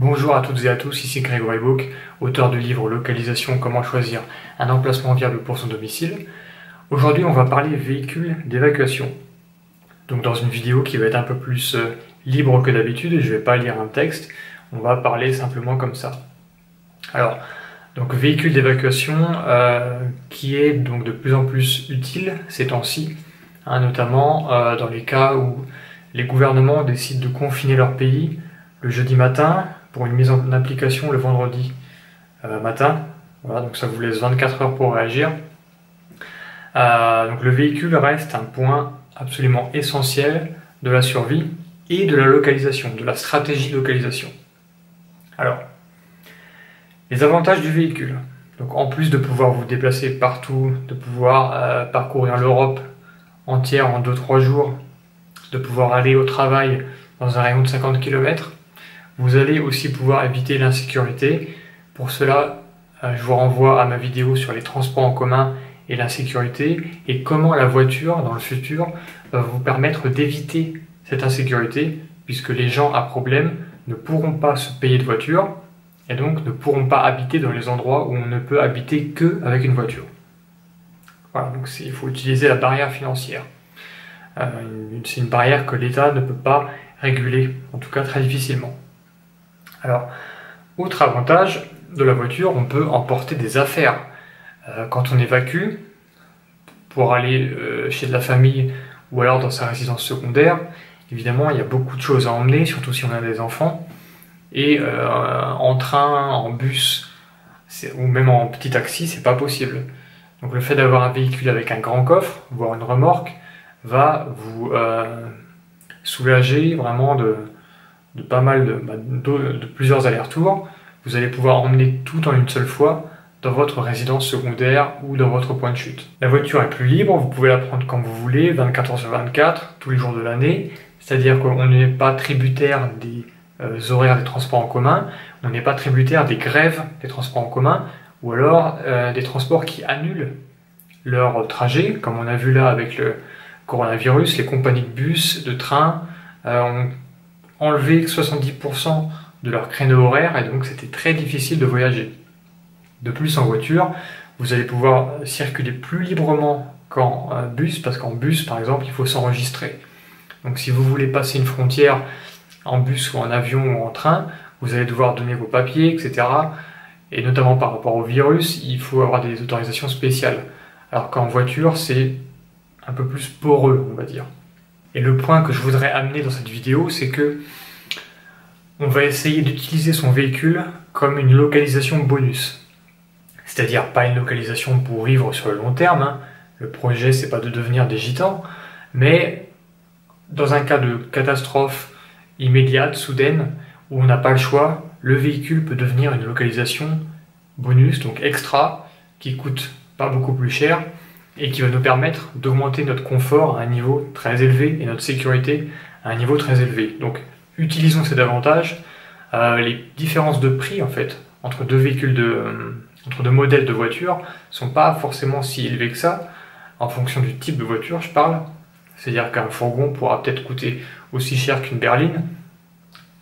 Bonjour à toutes et à tous, ici Grégory Book, auteur du livre Localisation, comment choisir un emplacement viable pour son domicile. Aujourd'hui, on va parler véhicules d'évacuation. Donc dans une vidéo qui va être un peu plus libre que d'habitude, je ne vais pas lire un texte, on va parler simplement comme ça. Alors, donc véhicule d'évacuation qui est donc de plus en plus utile ces temps-ci, notamment dans les cas où les gouvernements décident de confiner leur pays le jeudi matin pour une mise en application le vendredi matin. Voilà, donc ça vous laisse 24 heures pour réagir. Donc le véhicule reste un point absolument essentiel de la survie et de la localisation, de la stratégie de localisation. Alors, les avantages du véhicule. Donc en plus de pouvoir vous déplacer partout, de pouvoir parcourir l'Europe entière en 2-3 jours, de pouvoir aller au travail dans un rayon de 50 km, vous allez aussi pouvoir éviter l'insécurité. Pour cela, je vous renvoie à ma vidéo sur les transports en commun et l'insécurité et comment la voiture, dans le futur, va vous permettre d'éviter cette insécurité puisque les gens à problème ne pourront pas se payer de voiture et donc ne pourront pas habiter dans les endroits où on ne peut habiter qu'avec une voiture. Voilà, donc il faut utiliser la barrière financière. C'est une barrière que l'État ne peut pas réguler, en tout cas très difficilement. Alors, autre avantage de la voiture, on peut emporter des affaires. Quand on évacue, pour aller chez de la famille ou alors dans sa résidence secondaire, évidemment, il y a beaucoup de choses à emmener, surtout si on a des enfants. Et en train, en bus, ou même en petit taxi, c'est pas possible. Donc le fait d'avoir un véhicule avec un grand coffre, voire une remorque, va vous soulager vraiment de pas mal de plusieurs allers-retours. Vous allez pouvoir emmener tout en une seule fois dans votre résidence secondaire ou dans votre point de chute. La voiture est plus libre, vous pouvez la prendre quand vous voulez, 24 heures sur 24, tous les jours de l'année. C'est-à-dire qu'on n'est pas tributaire des horaires des transports en commun, on n'est pas tributaire des grèves des transports en commun, ou alors des transports qui annulent leur trajet, comme on a vu là avec le coronavirus. Les compagnies de bus, de train ont enlevé 70% de leur créneau horaire et donc c'était très difficile de voyager. De plus, en voiture, vous allez pouvoir circuler plus librement qu'en bus, parce qu'en bus, par exemple, il faut s'enregistrer. Donc si vous voulez passer une frontière en bus ou en avion ou en train, vous allez devoir donner vos papiers, etc. Et notamment par rapport au virus, il faut avoir des autorisations spéciales. Alors qu'en voiture, c'est un peu plus poreux, on va dire. Et le point que je voudrais amener dans cette vidéo, c'est que on va essayer d'utiliser son véhicule comme une localisation bonus. C'est-à-dire pas une localisation pour vivre sur le long terme. Le projet, c'est pas de devenir des gitans, mais dans un cas de catastrophe immédiate, soudaine, où on n'a pas le choix, le véhicule peut devenir une localisation bonus, donc extra, qui coûte pas beaucoup plus cher et qui va nous permettre d'augmenter notre confort à un niveau très élevé et notre sécurité à un niveau très élevé. Donc utilisons cet avantage. Les différences de prix en fait entre deux modèles de voitures sont pas forcément si élevées que ça, en fonction du type de voiture je parle. C'est-à-dire qu'un fourgon pourra peut-être coûter aussi cher qu'une berline,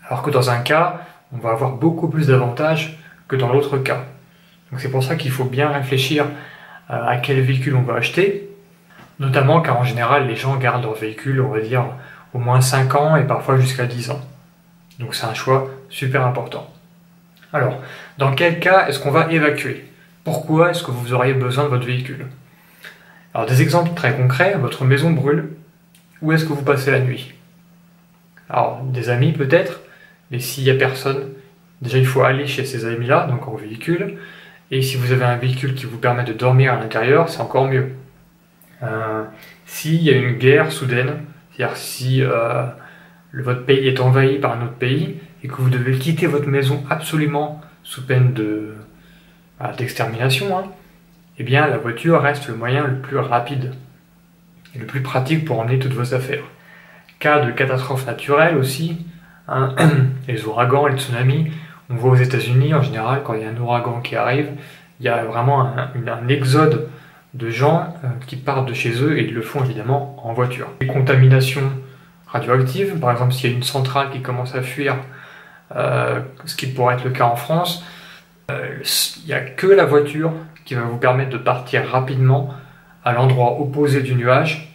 alors que dans un cas, on va avoir beaucoup plus d'avantages que dans l'autre cas. Donc c'est pour ça qu'il faut bien réfléchir à quel véhicule on va acheter, notamment car en général les gens gardent leur véhicule, on va dire, au moins 5 ans et parfois jusqu'à 10 ans. Donc c'est un choix super important. Alors, dans quel cas est-ce qu'on va évacuer? Pourquoi est-ce que vous auriez besoin de votre véhicule? Alors des exemples très concrets, votre maison brûle, où est-ce que vous passez la nuit? Alors des amis peut-être, mais s'il n'y a personne, déjà il faut aller chez ces amis-là, donc en véhicule, et si vous avez un véhicule qui vous permet de dormir à l'intérieur, c'est encore mieux. S'il y a une guerre soudaine, c'est-à-dire si votre pays est envahi par un autre pays et que vous devez quitter votre maison absolument sous peine d'extermination, eh bien la voiture reste le moyen le plus rapide et le plus pratique pour emmener toutes vos affaires. Cas de catastrophe naturelle aussi, les ouragans, les tsunamis, on voit aux États-Unis en général quand il y a un ouragan qui arrive, il y a vraiment un exode de gens qui partent de chez eux et ils le font évidemment en voiture. Les contaminations radioactives, par exemple s'il y a une centrale qui commence à fuir ce qui pourrait être le cas en France. Il n'y a que la voiture qui va vous permettre de partir rapidement à l'endroit opposé du nuage.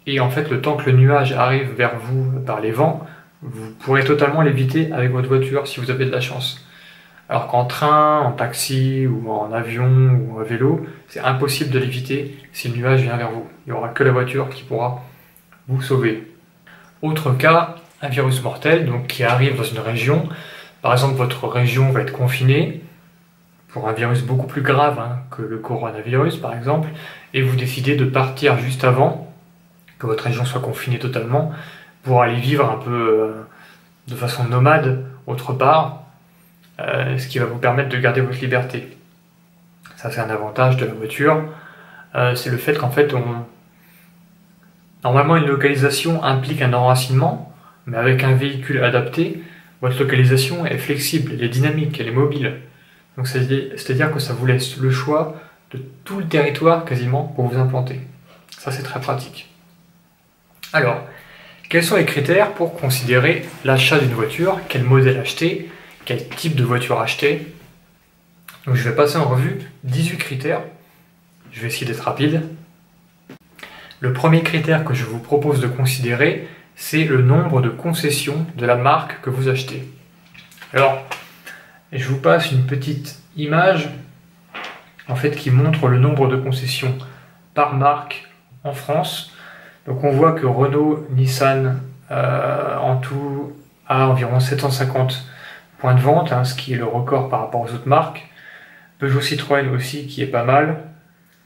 Et en fait, le temps que le nuage arrive vers vous par les vents, vous pourrez totalement l'éviter avec votre voiture si vous avez de la chance. Alors qu'en train, en taxi, ou en avion, ou à vélo, c'est impossible de l'éviter si le nuage vient vers vous. Il n'y aura que la voiture qui pourra vous sauver. Autre cas, un virus mortel donc, qui arrive dans une région. Par exemple, votre région va être confinée pour un virus beaucoup plus grave que le coronavirus, par exemple, et vous décidez de partir juste avant que votre région soit confinée totalement pour aller vivre un peu de façon nomade autre part, ce qui va vous permettre de garder votre liberté. Ça, c'est un avantage de la voiture. C'est le fait qu'en fait, normalement, une localisation implique un enracinement, mais avec un véhicule adapté, votre localisation est flexible, elle est dynamique, elle est mobile. Donc c'est-à-dire que ça vous laisse le choix de tout le territoire quasiment pour vous implanter. Ça, c'est très pratique. Alors, quels sont les critères pour considérer l'achat d'une voiture? Quel modèle acheter? Quel type de voiture acheter? Donc je vais passer en revue 18 critères. Je vais essayer d'être rapide. Le premier critère que je vous propose de considérer, c'est le nombre de concessions de la marque que vous achetez. Alors, je vous passe une petite image en fait, qui montre le nombre de concessions par marque en France. Donc on voit que Renault, Nissan, en tout, a environ 750 points de vente, ce qui est le record par rapport aux autres marques. Peugeot Citroën aussi, qui est pas mal,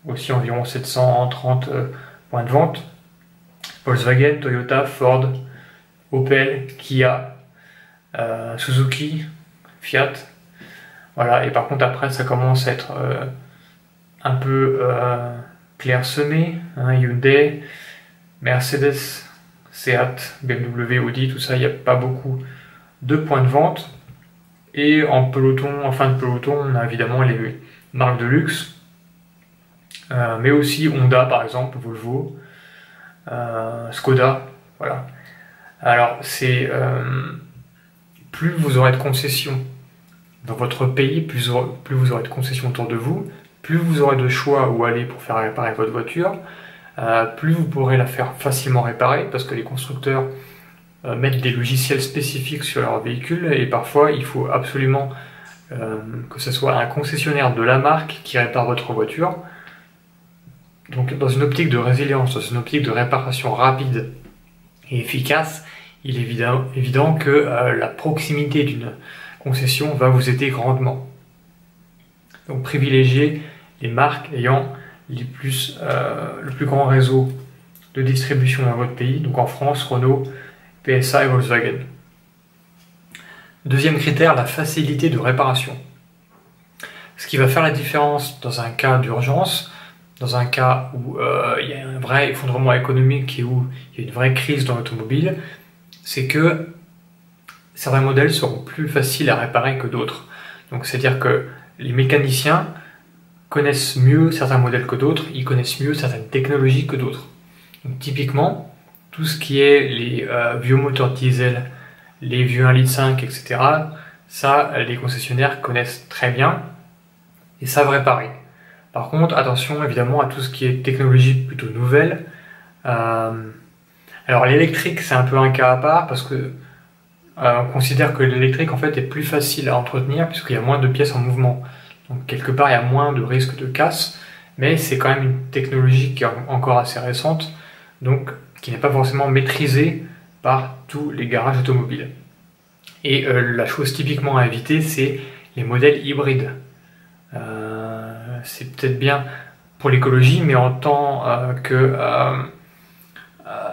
aussi environ 730 points de vente. Volkswagen, Toyota, Ford, Opel, Kia, Suzuki, Fiat. Voilà, et par contre après ça commence à être un peu clairsemé, Hyundai, Mercedes, Seat, BMW, Audi, tout ça, il n'y a pas beaucoup de points de vente. Et en peloton, en fin de peloton, on a évidemment les marques de luxe, mais aussi Honda par exemple, Volvo, Skoda, voilà. Alors c'est plus vous aurez de concessions dans votre pays, plus vous aurez de concessions autour de vous, plus vous aurez de choix où aller pour faire réparer votre voiture, plus vous pourrez la faire facilement réparer parce que les constructeurs mettent des logiciels spécifiques sur leur véhicule et parfois il faut absolument que ce soit un concessionnaire de la marque qui répare votre voiture. Donc dans une optique de résilience, dans une optique de réparation rapide et efficace, il est évident que la proximité d'une concession va vous aider grandement. Donc privilégiez les marques ayant le plus grand réseau de distribution dans votre pays, donc en France, Renault, PSA et Volkswagen. Deuxième critère, la facilité de réparation. Ce qui va faire la différence dans un cas d'urgence, dans un cas où il y a un vrai effondrement économique et où il y a une vraie crise dans l'automobile, c'est que certains modèles seront plus faciles à réparer que d'autres. Donc c'est-à-dire que les mécaniciens connaissent mieux certains modèles que d'autres, ils connaissent mieux certaines technologies que d'autres. Donc typiquement, tout ce qui est les vieux moteurs diesel, les vieux 1,5 litre, etc., ça, les concessionnaires connaissent très bien et savent réparer. Par contre, attention évidemment à tout ce qui est technologie plutôt nouvelle. Alors l'électrique, c'est un peu un cas à part parce que on considère que l'électrique en fait est plus facile à entretenir puisqu'il y a moins de pièces en mouvement. Donc quelque part, il y a moins de risque de casse, mais c'est quand même une technologie qui est encore assez récente, donc qui n'est pas forcément maîtrisée par tous les garages automobiles. Et la chose typiquement à éviter, c'est les modèles hybrides. C'est peut-être bien pour l'écologie, mais en tant que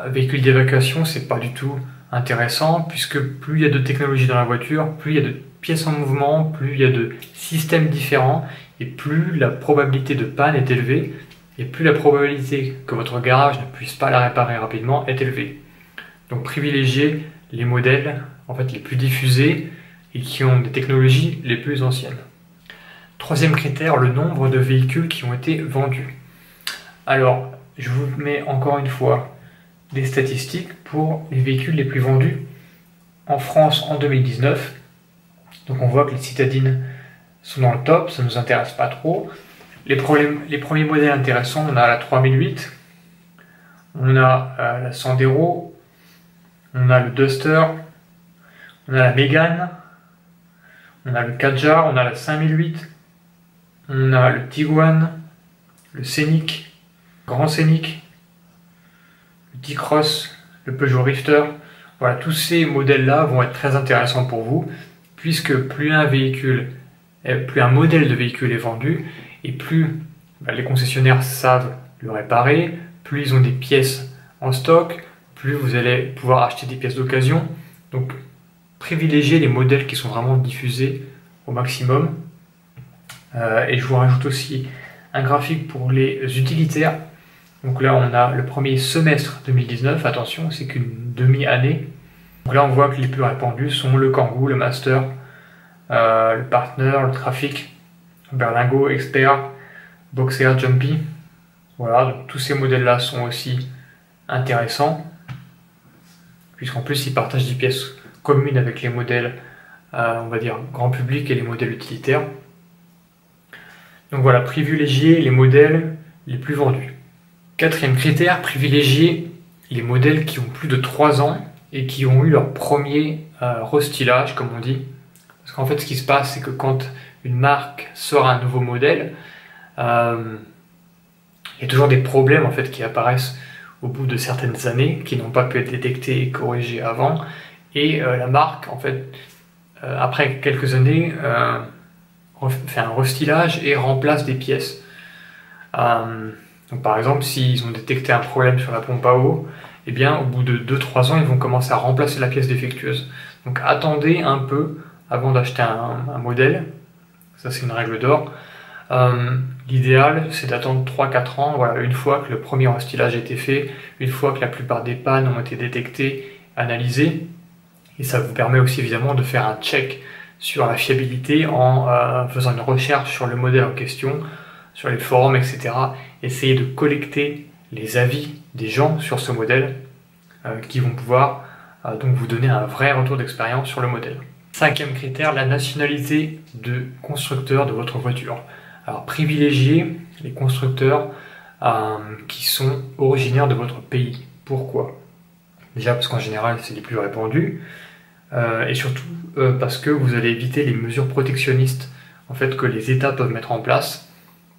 véhicule d'évacuation, c'est pas du tout intéressant, puisque plus il y a de technologie dans la voiture, plus il y a de pièces en mouvement, plus il y a de systèmes différents, et plus la probabilité de panne est élevée, et plus la probabilité que votre garage ne puisse pas la réparer rapidement est élevée. Donc privilégiez les modèles en fait, les plus diffusés et qui ont des technologies les plus anciennes. Troisième critère, le nombre de véhicules qui ont été vendus. Alors, je vous mets encore une fois des statistiques pour les véhicules les plus vendus en France en 2019. Donc on voit que les citadines sont dans le top, ça ne nous intéresse pas trop. Les premiers modèles intéressants, on a la 3008, on a la Sandero, on a le Duster, on a la Mégane, on a le Kadjar, on a la 5008, on a le Tiguan, le Scénic, Grand Scénic, le T-Cross, le Peugeot Rifter. Voilà, tous ces modèles-là vont être très intéressants pour vous, puisque plus un modèle de véhicule est vendu, et plus les concessionnaires savent le réparer, plus ils ont des pièces en stock, plus vous allez pouvoir acheter des pièces d'occasion. Donc privilégiez les modèles qui sont vraiment diffusés au maximum. Et je vous rajoute aussi un graphique pour les utilitaires. Donc là on a le premier semestre 2019, attention, c'est qu'une demi-année. Donc là on voit que les plus répandus sont le Kangoo, le Master, le Partner, le Trafic, Berlingo, Expert, Boxer, Jumpy. Voilà, donc tous ces modèles-là sont aussi intéressants, puisqu'en plus ils partagent des pièces communes avec les modèles, on va dire, grand public et les modèles utilitaires. Donc voilà, privilégier les modèles les plus vendus. Quatrième critère, privilégier les modèles qui ont plus de 3 ans et qui ont eu leur premier restylage, comme on dit. Parce qu'en fait, ce qui se passe, c'est que quand une marque sort un nouveau modèle, il y a toujours des problèmes en fait, qui apparaissent au bout de certaines années, qui n'ont pas pu être détectés et corrigés avant. Et la marque, en fait, après quelques années, fait un restylage et remplace des pièces. Donc par exemple, s'ils ont détecté un problème sur la pompe à eau, eh bien, au bout de 2-3 ans, ils vont commencer à remplacer la pièce défectueuse. Donc attendez un peu avant d'acheter un modèle. Ça, c'est une règle d'or. L'idéal, c'est d'attendre 3-4 ans, voilà, une fois que le premier restylage a été fait, une fois que la plupart des pannes ont été détectées, analysées. Et ça vous permet aussi évidemment de faire un check sur la fiabilité en faisant une recherche sur le modèle en question, sur les forums, etc. Essayez de collecter les avis des gens sur ce modèle qui vont pouvoir donc vous donner un vrai retour d'expérience sur le modèle. Cinquième critère, la nationalité de constructeur de votre voiture. Alors privilégiez les constructeurs qui sont originaires de votre pays. Pourquoi? Déjà parce qu'en général c'est les plus répandus et surtout parce que vous allez éviter les mesures protectionnistes en fait, que les États peuvent mettre en place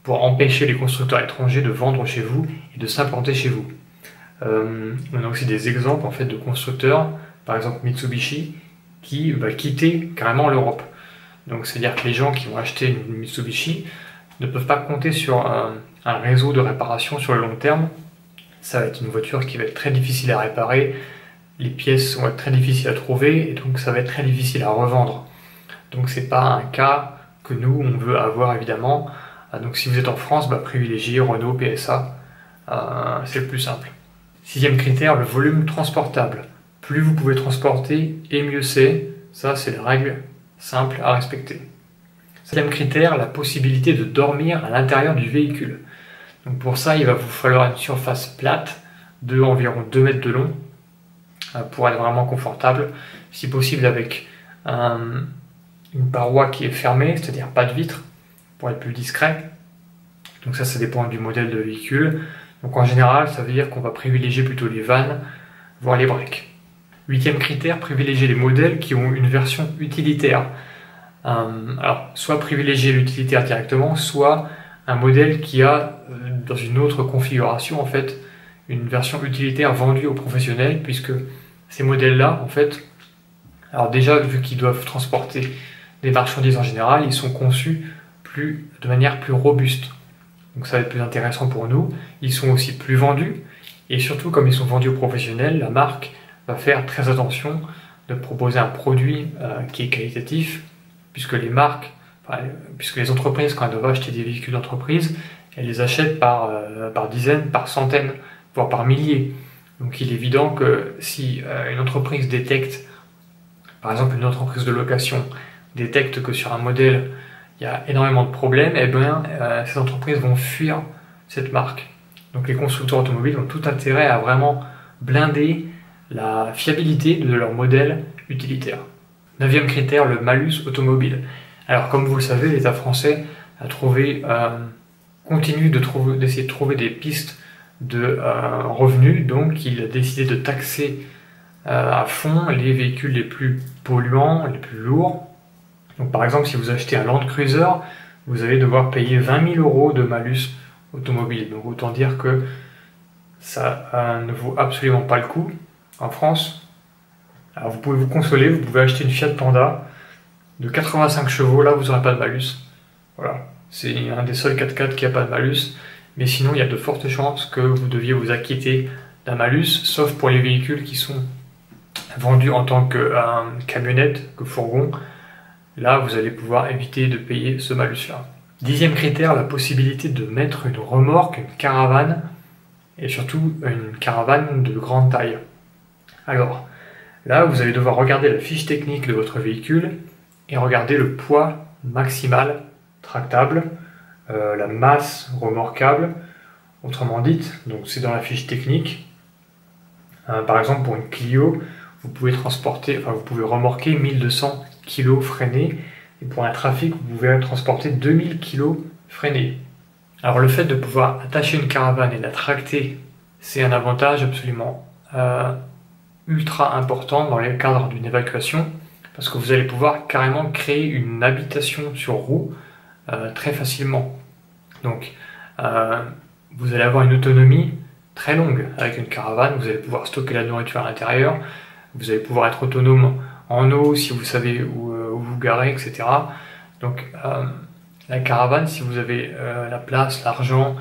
pour empêcher les constructeurs étrangers de vendre chez vous et de s'implanter chez vous. On a aussi des exemples en fait, de constructeurs, par exemple Mitsubishi, qui va quitter carrément l'Europe. Donc c'est-à-dire que les gens qui vont acheter une Mitsubishi ne peuvent pas compter sur un réseau de réparation sur le long terme. Ça va être une voiture qui va être très difficile à réparer, les pièces vont être très difficiles à trouver et donc ça va être très difficile à revendre. Donc c'est pas un cas que nous on veut avoir évidemment. Donc si vous êtes en France, privilégiez Renault, PSA, c'est le plus simple. Sixième critère, le volume transportable. Plus vous pouvez transporter et mieux c'est. Ça c'est la règle simple à respecter. Septième critère, la possibilité de dormir à l'intérieur du véhicule. Donc pour ça, il va vous falloir une surface plate de environ 2 mètres de long pour être vraiment confortable. Si possible avec une paroi qui est fermée, c'est-à-dire pas de vitre, pour être plus discret. Donc ça dépend du modèle de véhicule. Donc en général, ça veut dire qu'on va privilégier plutôt les vannes, voire les breaks. Huitième critère, privilégier les modèles qui ont une version utilitaire. Alors, soit privilégier l'utilitaire directement, soit un modèle qui a, dans une autre configuration, en fait, une version utilitaire vendue aux professionnels, puisque ces modèles-là, en fait, alors déjà, vu qu'ils doivent transporter des marchandises en général, ils sont conçus de manière plus robuste. Donc ça va être plus intéressant pour nous. Ils sont aussi plus vendus, et surtout, comme ils sont vendus aux professionnels, la marque va faire très attention de proposer un produit qui est qualitatif, puisque les marques, puisque les entreprises, quand elles doivent acheter des véhicules d'entreprise, elles les achètent par dizaines, par centaines, voire par milliers. Donc il est évident que si une entreprise détecte, par exemple une entreprise de location, détecte que sur un modèle, il y a énormément de problèmes, eh bien ces entreprises vont fuir cette marque. Donc les constructeurs automobiles ont tout intérêt à vraiment blinder la fiabilité de leur modèle utilitaire. Neuvième critère, le malus automobile. Alors comme vous le savez, l'État français a continue d'essayer de trouver des pistes de revenus, donc il a décidé de taxer à fond les véhicules les plus polluants, les plus lourds. Donc par exemple, si vous achetez un Land Cruiser, vous allez devoir payer 20 000 € de malus automobile. Donc autant dire que ça ne vaut absolument pas le coup en France. Alors vous pouvez vous consoler, vous pouvez acheter une Fiat Panda de 85 chevaux, là vous n'aurez pas de malus. Voilà, c'est un des seuls 4x4 qui n'a pas de malus. Mais sinon, il y a de fortes chances que vous deviez vous acquitter d'un malus, sauf pour les véhicules qui sont vendus en tant que camionnette, que fourgon. Là, vous allez pouvoir éviter de payer ce malus-là. Dixième critère, la possibilité de mettre une remorque, une caravane, et surtout une caravane de grande taille. Alors, là, vous allez devoir regarder la fiche technique de votre véhicule et regarder le poids maximal tractable, la masse remorquable, autrement dite, donc c'est dans la fiche technique. Par exemple, pour une Clio, vous pouvez remorquer 1200 kg freinés, et pour un Trafic, vous pouvez transporter 2000 kg freinés. Alors le fait de pouvoir attacher une caravane et la tracter, c'est un avantage absolument ultra important dans le cadre d'une évacuation, parce que vous allez pouvoir carrément créer une habitation sur roue très facilement. Donc vous allez avoir une autonomie très longue avec une caravane, vous allez pouvoir stocker la nourriture à l'intérieur, vous allez pouvoir être autonome en eau si vous savez où vous garer, etc. Donc la caravane, si vous avez la place, l'argent,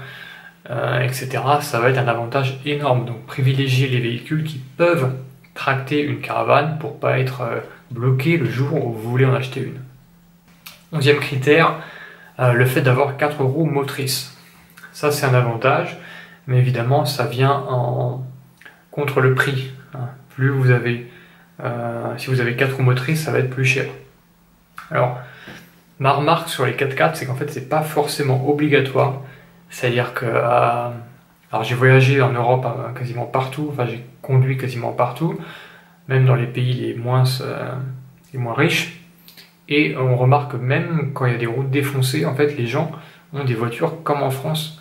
etc., ça va être un avantage énorme. Donc privilégiez les véhicules qui peuvent tracter une caravane pour ne pas être bloqué le jour où vous voulez en acheter une. 11e critère, le fait d'avoir 4 roues motrices. Ça c'est un avantage, mais évidemment ça vient contre le prix. Plus vous avez, si vous avez 4 roues motrices, ça va être plus cher. Alors, ma remarque sur les 4x4, c'est qu'en fait c'est pas forcément obligatoire. C'est-à-dire que alors j'ai voyagé en Europe quasiment partout, enfin j'ai conduit quasiment partout, même dans les pays les moins riches. Et on remarque même quand il y a des routes défoncées, en fait les gens ont des voitures comme en France.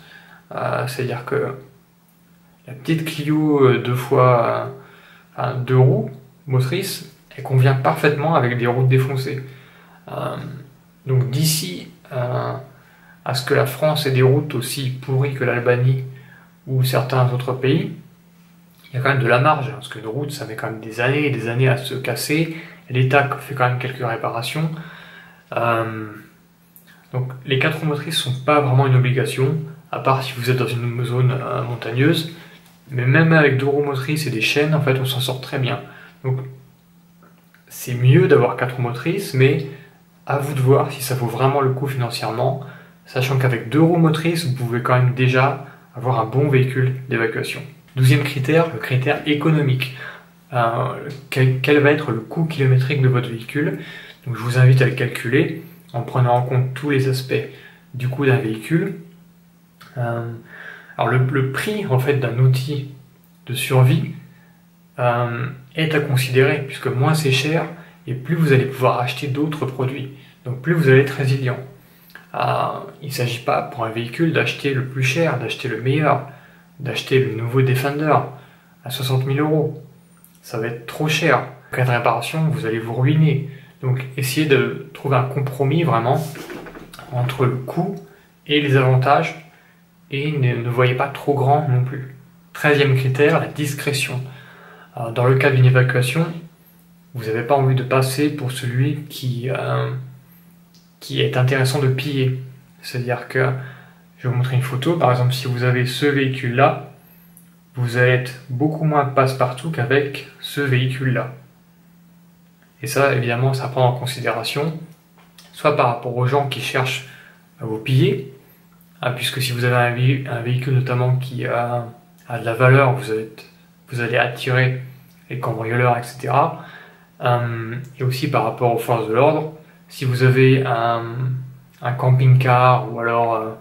C'est-à-dire que la petite Clio deux roues motrices, elle convient parfaitement avec des routes défoncées. Donc d'ici à ce que la France ait des routes aussi pourries que l'Albanie ou certains autres pays, il y a quand même de la marge, parce qu'une route ça met quand même des années et des années à se casser. L'État fait quand même quelques réparations. Donc les 4 roues motrices ne sont pas vraiment une obligation, à part si vous êtes dans une zone montagneuse. Mais même avec 2 roues motrices et des chaînes, en fait, on s'en sort très bien. Donc c'est mieux d'avoir 4 roues motrices, mais à vous de voir si ça vaut vraiment le coup financièrement, sachant qu'avec 2 roues motrices, vous pouvez quand même déjà avoir un bon véhicule d'évacuation. 12e critère, le critère économique. Quel va être le coût kilométrique de votre véhicule? Donc je vous invite à le calculer en prenant en compte tous les aspects du coût d'un véhicule. Alors le prix en fait d'un outil de survie est à considérer, puisque moins c'est cher et plus vous allez pouvoir acheter d'autres produits, donc plus vous allez être résilient. Il ne s'agit pas pour un véhicule d'acheter le plus cher, d'acheter le meilleur, d'acheter le nouveau Defender à 60 000 €. Ça va être trop cher. En cas de réparation, vous allez vous ruiner. Donc essayez de trouver un compromis vraiment entre le coût et les avantages, et ne voyez pas trop grand non plus. 13e critère, la discrétion. Dans le cas d'une évacuation, vous n'avez pas envie de passer pour celui qui est intéressant de piller. C'est-à-dire que, je vais vous montrer une photo, par exemple si vous avez ce véhicule-là, vous allez être beaucoup moins passe-partout qu'avec ce véhicule-là. Et ça, évidemment, ça prend en considération, soit par rapport aux gens qui cherchent à vous piller, puisque si vous avez un véhicule notamment qui a de la valeur, vous allez attirer les cambrioleurs, etc. Et aussi par rapport aux forces de l'ordre, si vous avez un camping-car ou alors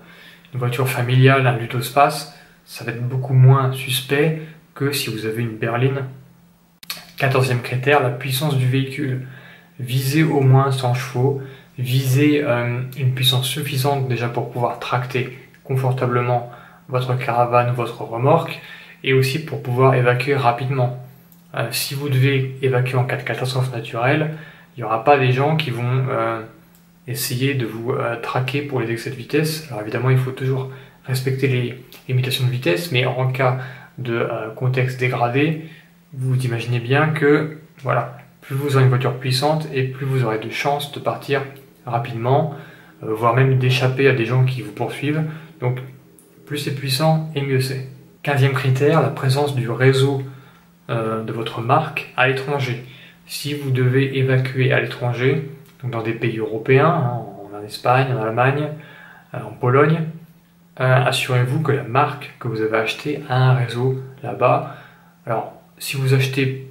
une voiture familiale, un Lutospace, ça va être beaucoup moins suspect que si vous avez une berline. 14e critère, la puissance du véhicule. visez au moins 100 chevaux, visez une puissance suffisante déjà pour pouvoir tracter confortablement votre caravane ou votre remorque, et aussi pour pouvoir évacuer rapidement. Si vous devez évacuer en cas de catastrophe naturelle, il n'y aura pas des gens qui vont essayer de vous traquer pour les excès de vitesse. Alors évidemment, il faut toujours respecter les limitations de vitesse, mais en cas de contexte dégradé, vous imaginez bien que voilà, plus vous aurez une voiture puissante et plus vous aurez de chances de partir rapidement, voire même d'échapper à des gens qui vous poursuivent. Donc plus c'est puissant et mieux c'est. 15e critère, la présence du réseau de votre marque à l'étranger. Si vous devez évacuer à l'étranger, donc dans des pays européens, en Espagne, en Allemagne, en Pologne, assurez-vous que la marque que vous avez achetée a un réseau là-bas. Alors, si vous achetez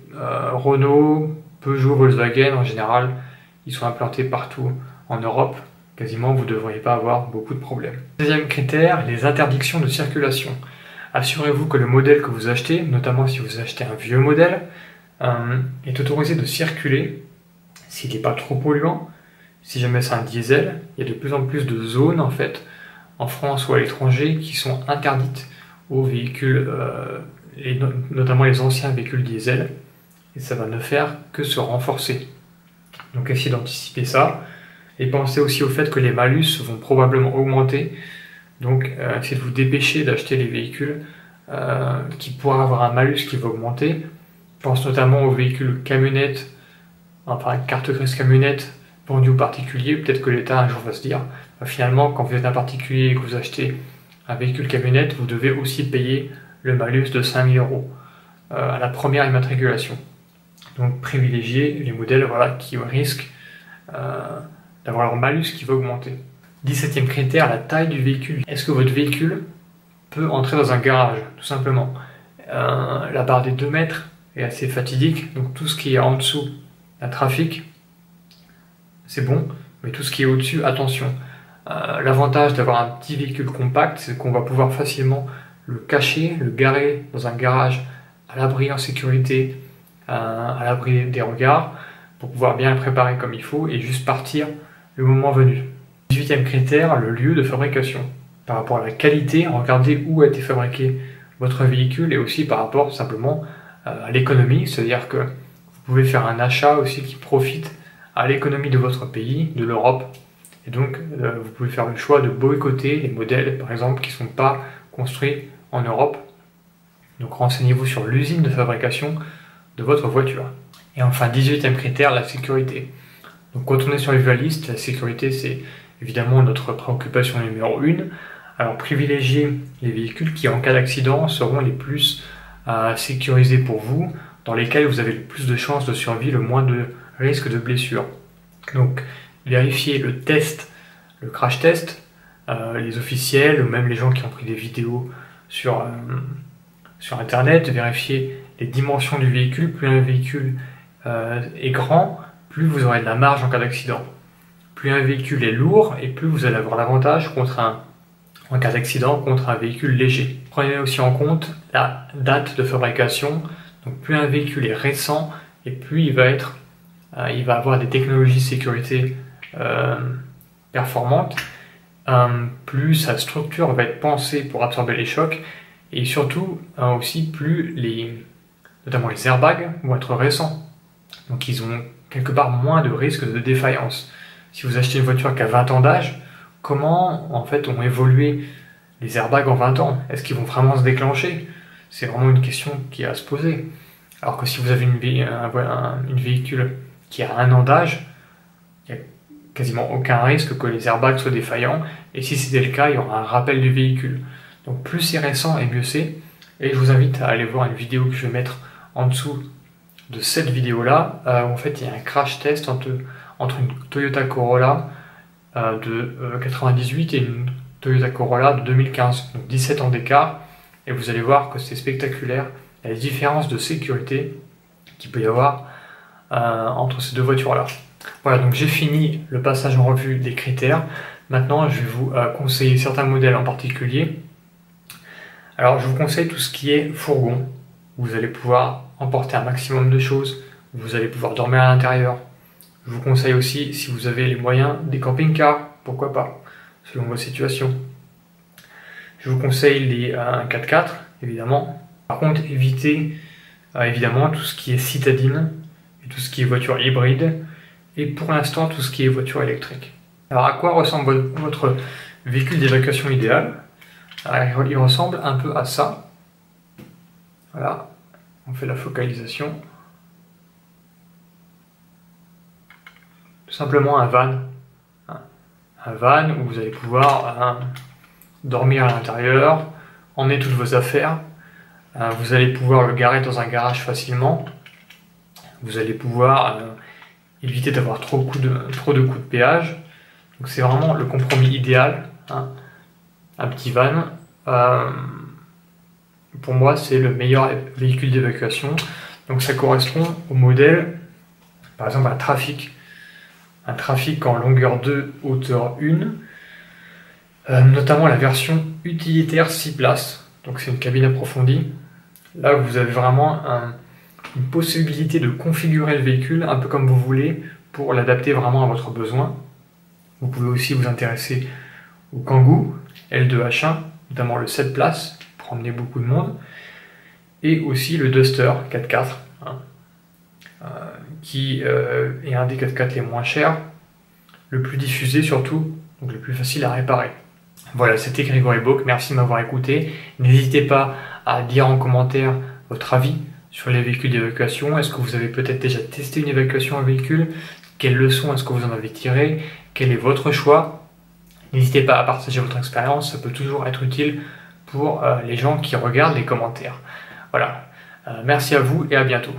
Renault, Peugeot, Volkswagen, en général, ils sont implantés partout en Europe. Quasiment, vous ne devriez pas avoir beaucoup de problèmes. Deuxième critère, les interdictions de circulation. Assurez-vous que le modèle que vous achetez, notamment si vous achetez un vieux modèle, est autorisé de circuler s'il n'est pas trop polluant. Si jamais c'est un diesel, il y a de plus en plus de zones en fait, en France ou à l'étranger, qui sont interdites aux véhicules, notamment les anciens véhicules diesel, et ça va ne faire que se renforcer. Donc essayez d'anticiper ça, et pensez aussi au fait que les malus vont probablement augmenter, donc essayez de vous dépêcher d'acheter les véhicules qui pourraient avoir un malus qui va augmenter. Je pense notamment aux véhicules camionnettes, enfin carte grise camionnette vendue aux particuliers. Peut-être que l'État un jour va se dire, finalement quand vous êtes un particulier et que vous achetez un véhicule camionnette, vous devez aussi payer le malus de 5 000 € à la première immatriculation. Donc privilégiez les modèles qui risquent d'avoir leur malus qui va augmenter. 17e critère, la taille du véhicule. Est-ce que votre véhicule peut entrer dans un garage, tout simplement? La barre des 2 mètres est assez fatidique, donc tout ce qui est en dessous, un trafic, c'est bon, mais tout ce qui est au-dessus, attention. L'avantage d'avoir un petit véhicule compact, c'est qu'on va pouvoir facilement le cacher, le garer dans un garage à l'abri en sécurité, à l'abri des regards, pour pouvoir bien le préparer comme il faut et juste partir le moment venu. 18e critère, le lieu de fabrication. Par rapport à la qualité, regardez où a été fabriqué votre véhicule et aussi par rapport simplement à l'économie, c'est-à-dire que vous pouvez faire un achat aussi qui profite à l'économie de votre pays, de l'Europe, et donc vous pouvez faire le choix de boycotter les modèles par exemple qui ne sont pas construits en Europe. Donc renseignez-vous sur l'usine de fabrication de votre voiture. Et enfin 18e critère, la sécurité. Donc quand on est sur les listes, la sécurité c'est évidemment notre préoccupation numéro 1. Alors privilégiez les véhicules qui en cas d'accident seront les plus sécurisés pour vous, dans lesquels vous avez le plus de chances de survie, le moins de risque de blessure. Donc vérifiez le test, le crash test, les officiels ou même les gens qui ont pris des vidéos sur internet, vérifiez les dimensions du véhicule. Plus un véhicule est grand, plus vous aurez de la marge en cas d'accident. Plus un véhicule est lourd et plus vous allez avoir l'avantage en cas d'accident contre un véhicule léger. Prenez aussi en compte la date de fabrication. Donc plus un véhicule est récent et plus il va avoir des technologies de sécurité performantes, plus sa structure va être pensée pour absorber les chocs et surtout aussi plus notamment les airbags vont être récents. Donc ils ont quelque part moins de risques de défaillance. Si vous achetez une voiture qui a 20 ans d'âge, comment en fait ont évolué les airbags en 20 ans? Est-ce qu'ils vont vraiment se déclencher? C'est vraiment une question qui est à se poser. Alors que si vous avez une véhicule qui a 1 an d'âge, il n'y a quasiment aucun risque que les airbags soient défaillants. Et si c'était le cas, il y aura un rappel du véhicule. Donc plus c'est récent et mieux c'est. Et je vous invite à aller voir une vidéo que je vais mettre en dessous de cette vidéo-là. Où en fait, il y a un crash test entre une Toyota Corolla de 98 et une Toyota Corolla de 2015. Donc 17 ans d'écart. Et vous allez voir que c'est spectaculaire. La différence de sécurité qu'il peut y avoir entre ces deux voitures-là. Voilà, donc j'ai fini le passage en revue des critères. Maintenant, je vais vous conseiller certains modèles en particulier. Alors, je vous conseille tout ce qui est fourgon. Vous allez pouvoir emporter un maximum de choses. Vous allez pouvoir dormir à l'intérieur. Je vous conseille aussi, si vous avez les moyens, des camping-cars, pourquoi pas, selon votre situation. Je vous conseille les 4x4, évidemment. Par contre, évitez évidemment tout ce qui est citadine, et tout ce qui est voiture hybride, et pour l'instant tout ce qui est voiture électrique. Alors à quoi ressemble votre véhicule d'évacuation idéal? Alors, il ressemble un peu à ça. Voilà, on fait la focalisation. Tout simplement un van. Un van où vous allez pouvoir dormir à l'intérieur, emmener toutes vos affaires. Vous allez pouvoir le garer dans un garage facilement. Vous allez pouvoir éviter d'avoir trop de coups de péage. Donc c'est vraiment le compromis idéal. Un petit van. Pour moi, c'est le meilleur véhicule d'évacuation. Donc ça correspond au modèle, par exemple un Trafic. Un Trafic en longueur 2, hauteur 1. Notamment la version utilitaire 6 places. Donc c'est une cabine approfondie. Là, vous avez vraiment une possibilité de configurer le véhicule un peu comme vous voulez pour l'adapter vraiment à votre besoin. Vous pouvez aussi vous intéresser au Kangoo L2H1, notamment le 7 places, pour emmener beaucoup de monde, et aussi le Duster 4x4, qui est un des 4x4 les moins chers, le plus diffusé surtout, donc le plus facile à réparer. Voilà, c'était Grégory Bock, merci de m'avoir écouté. N'hésitez pas à dire en commentaire votre avis sur les véhicules d'évacuation. Est-ce que vous avez peut-être déjà testé une évacuation en véhicule? Quelles leçons est-ce que vous en avez tirées? Quel est votre choix? N'hésitez pas à partager votre expérience, ça peut toujours être utile pour les gens qui regardent les commentaires. Voilà, merci à vous et à bientôt.